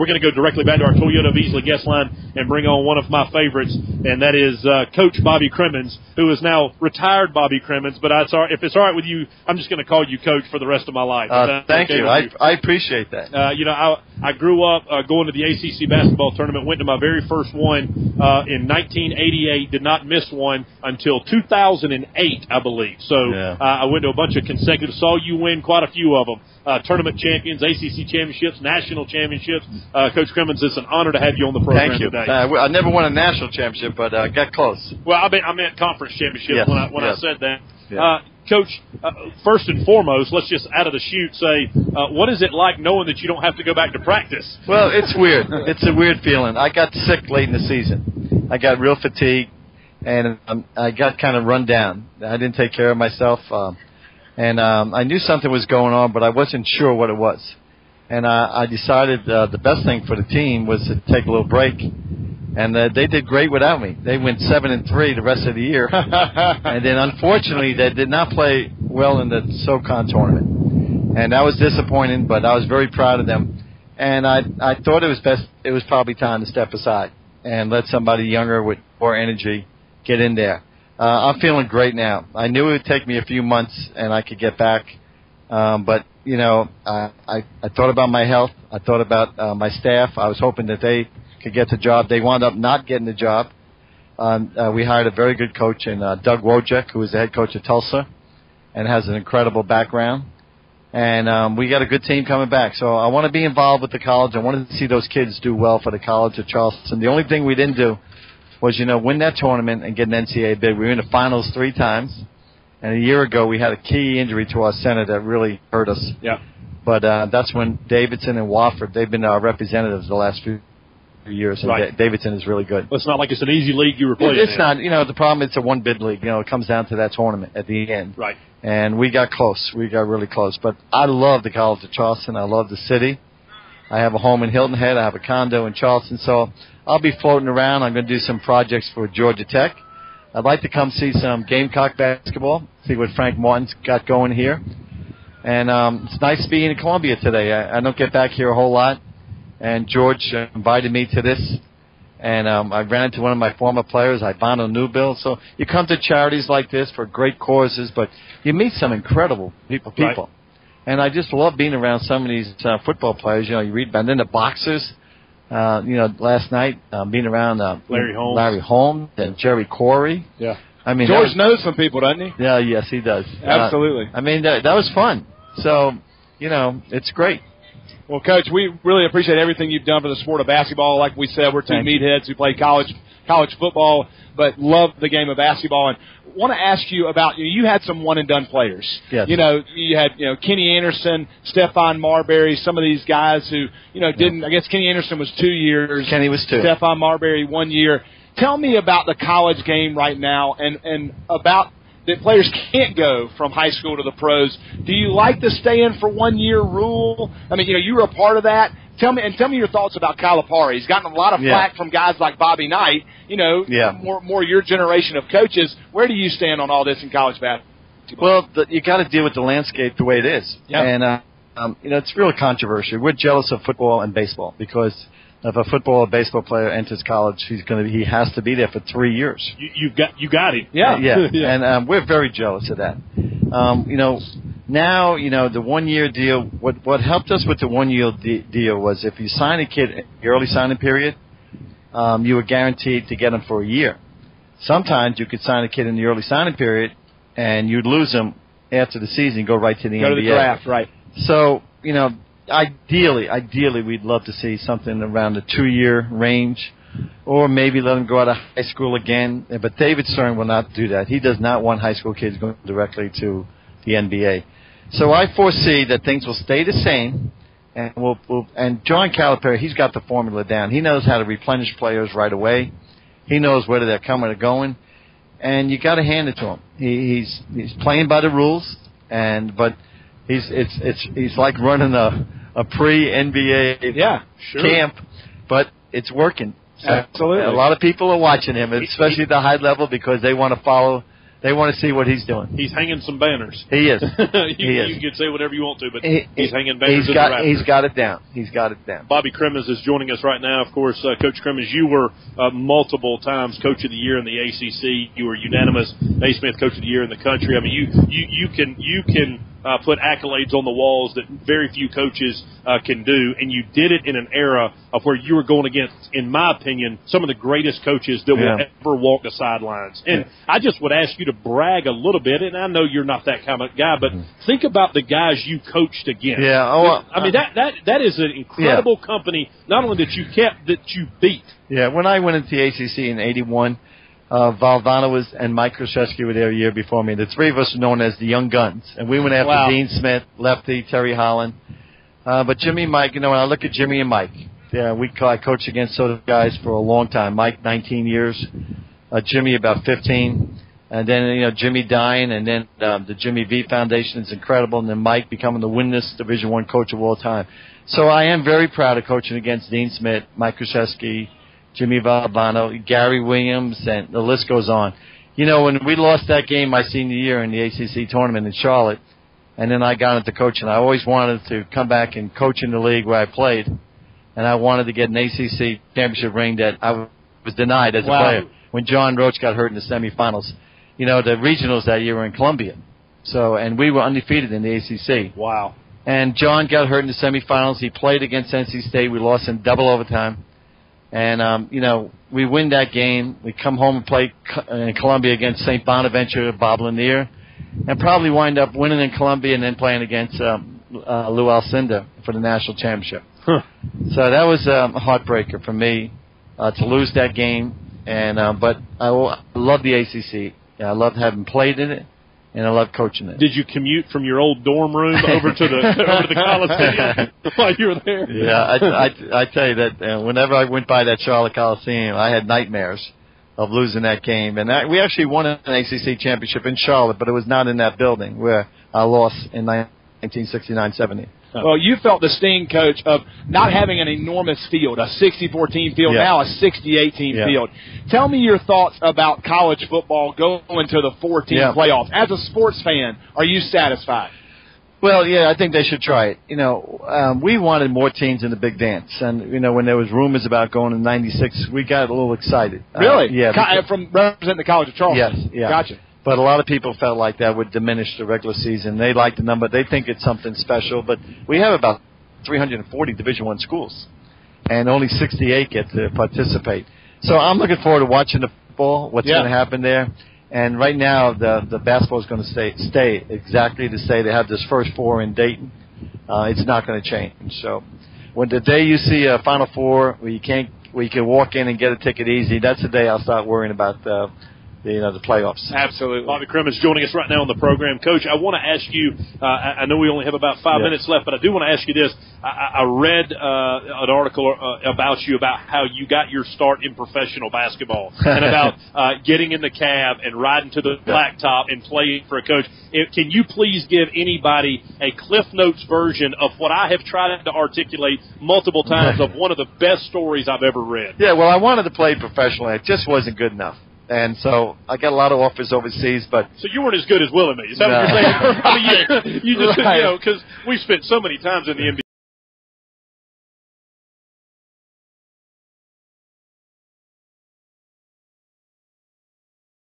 we're going to go directly back to our Toyota of Easley guest line and bring on one of my favorites, and that is Coach Bobby Cremins, who is now retired Bobby Cremins. But if it's all right with you, I'm just going to call you Coach for the rest of my life. Thank you. I appreciate that. I grew up going to the ACC basketball tournament, went to my very first one in 1988, did not miss one until 2008, I believe. So I went to a bunch of consecutive, saw you win quite a few of them. Tournament champions, ACC championships, national championships. Coach Cremins, it's an honor to have you on the program today. I never won a national championship, but got close. Well, I meant conference championship when I said that. Yeah. Coach, first and foremost, let's just out of the chute say, what is it like knowing that you don't have to go back to practice? Well, it's weird. It's a weird feeling. I got sick late in the season. I got real fatigued, and I got kind of run down. I didn't take care of myself. And I knew something was going on, but I wasn't sure what it was. And I decided the best thing for the team was to take a little break. And they did great without me. They went 7-3 the rest of the year. And then, unfortunately, they did not play well in the SoCon tournament. And that was disappointing, but I was very proud of them. And I thought it was probably time to step aside and let somebody younger with more energy get in there. I'm feeling great now. I knew it would take me a few months and I could get back. But, I thought about my health. I thought about my staff. I was hoping that they could get the job. They wound up not getting the job. We hired a very good coach in Doug Wojcik, who is the head coach of Tulsa and has an incredible background. And we got a good team coming back. So I want to be involved with the college. I wanted to see those kids do well for the College of Charleston. The only thing we didn't do was, win that tournament and get an NCAA bid. We were in the finals 3 times. And a year ago, we had a key injury to our center that really hurt us. Yeah. But that's when Davidson and Wofford, they've been our representatives the last few years. And right. Davidson is really good. Well, it's not like it's an easy league you were playing It's not. The problem, it's a one-bid league. It comes down to that tournament at the end. Right. And we got close. We got really close. But I love the College of Charleston. I love the city. I have a home in Hilton Head. I have a condo in Charleston. So I'll be floating around. I'm going to do some projects for Georgia Tech. I'd like to come see some Gamecock basketball, see what Frank Martin's got going here. And it's nice being in Columbia today. I don't get back here a whole lot. And George invited me to this. And I ran into one of my former players, Ivano Newbill. So you come to charities like this for great causes, but you meet some incredible people. Right. And I just love being around some of these football players. You read about them, the boxers. Last night being around Larry Holmes and Jerry Corey. Yeah. I mean, George knows some people, doesn't he? Yeah, yes, he does. Absolutely. That was fun. So, it's great. Well, Coach, we really appreciate everything you've done for the sport of basketball. Like we said, we're two meatheads who play college football, but love the game of basketball. And want to ask you about, you had some one-and-done players. Yes. You had, Kenny Anderson, Stephon Marbury, some of these guys who, didn't, I guess Kenny Anderson was 2 years. Kenny was 2. Stephon Marbury 1 year. Tell me about the college game right now and about that players can't go from high school to the pros. Do you like the stay-in for 1 year rule? I mean, you were a part of that. Tell me your thoughts about Calipari. He's gotten a lot of flack from guys like Bobby Knight, more your generation of coaches. Where do you stand on all this in college basketball? Well, you got to deal with the landscape the way it is. Yeah. And, it's really controversial. We're jealous of football and baseball because if a football or baseball player enters college, he has to be there for 3 years. You got him. Yeah. Yeah. And we're very jealous of that. Now, the 1 year deal, what helped us with the 1 year deal was if you sign a kid in the early signing period, you were guaranteed to get him for a year. Sometimes you could sign a kid in the early signing period and you'd lose him after the season, go right to the NBA. Go to the draft, right. So, ideally, we'd love to see something around the 2 year range, or maybe let him go out of high school again. But David Stern will not do that. He does not want high school kids going directly to the NBA. So I foresee that things will stay the same, and and John Calipari, he's got the formula down. He knows how to replenish players right away. He knows whether they're coming or going, and you got to hand it to him. He's playing by the rules, but he's like running a pre-NBA camp, but it's working. So absolutely. A lot of people are watching him, especially at the high level, because they want to follow They want to see what he's doing. He's hanging some banners. He is. You can say whatever you want to, but he's hanging banners. He's got it down. He's got it down. Bobby Cremins is joining us right now. Of course, Coach Cremins, you were multiple times Coach of the Year in the ACC. You were unanimous Naismith Coach of the Year in the country. I mean, you can put accolades on the walls that very few coaches can do, and you did it in an era of where you were going against, in my opinion, some of the greatest coaches that will ever walk the sidelines. And I just would ask you to brag a little bit, and I know you're not that kind of guy, but think about the guys you coached against. Yeah, I mean, that is an incredible company, not only that you kept, that you beat. Yeah, when I went into the ACC in '81, Valvano and Mike Krzyzewski were there a year before me. The three of us were known as the Young Guns, and we went after Dean Smith, Lefty, Terry Holland. But Jimmy and Mike, when I look at Jimmy and Mike, I coached against those guys for a long time. Mike, 19 years, Jimmy about 15, and then Jimmy dying, and then the Jimmy V Foundation is incredible, and then Mike becoming the winningest Division I coach of all time. So I am very proud of coaching against Dean Smith, Mike Krzyzewski, Jimmy Valvano, Gary Williams, and the list goes on. When we lost that game my senior year in the ACC tournament in Charlotte, and then I got into coaching, I always wanted to come back and coach in the league where I played, and I wanted to get an ACC championship ring that I was denied as a player. When John Roach got hurt in the semifinals, the regionals that year were in Columbia, and we were undefeated in the ACC. Wow. And John got hurt in the semifinals. He played against NC State. We lost in double overtime. And, we win that game. We come home and play in Columbia against St. Bonaventure, Bob Lanier, and probably wind up winning in Columbia and then playing against Lou Alcindor for the national championship. Huh. So that was a heartbreaker for me to lose that game. And but I love the ACC. I loved having played in it, and I love coaching it. Did you commute from your old dorm room over to the Coliseum while you were there? Yeah, I tell you that whenever I went by that Charlotte Coliseum, I had nightmares of losing that game. And we actually won an ACC championship in Charlotte, but it was not in that building where I lost in 1969-70. Well, you felt the sting, Coach, of not having an enormous field, a 64-team field, now a 68-team field. Tell me your thoughts about college football going to the 4-team playoffs. As a sports fan, are you satisfied? Well, yeah, I think they should try it. We wanted more teams in the big dance. And, when there was rumors about going in 96, we got a little excited. Really? Yeah. From representing the College of Charleston? Yes. Yeah. Gotcha. But a lot of people felt like that would diminish the regular season. They like the number. They think it's something special. But we have about 340 Division I schools, and only 68 get to participate. So I'm looking forward to watching the football, what's going to happen there. And right now, the basketball is going to stay exactly the same. They have this first four in Dayton. It's not going to change. So when the day you see a Final Four where you can walk in and get a ticket easy, that's the day I'll start worrying about the playoffs. Absolutely. Bobby Cremins joining us right now on the program. Coach, I want to ask you, I know we only have about 5 minutes left, but I do want to ask you this. I read an article about you, about how you got your start in professional basketball and about getting in the cab and riding to the blacktop and playing for a coach. Can you please give anybody a Cliff Notes version of what I have tried to articulate multiple times of one of the best stories I've ever read? Yeah, well, I wanted to play professionally. It just wasn't good enough. And so I got a lot of offers overseas, but... So you weren't as good as Willie. Is that what you're saying? I mean, you just, because we spent so many times in the NBA.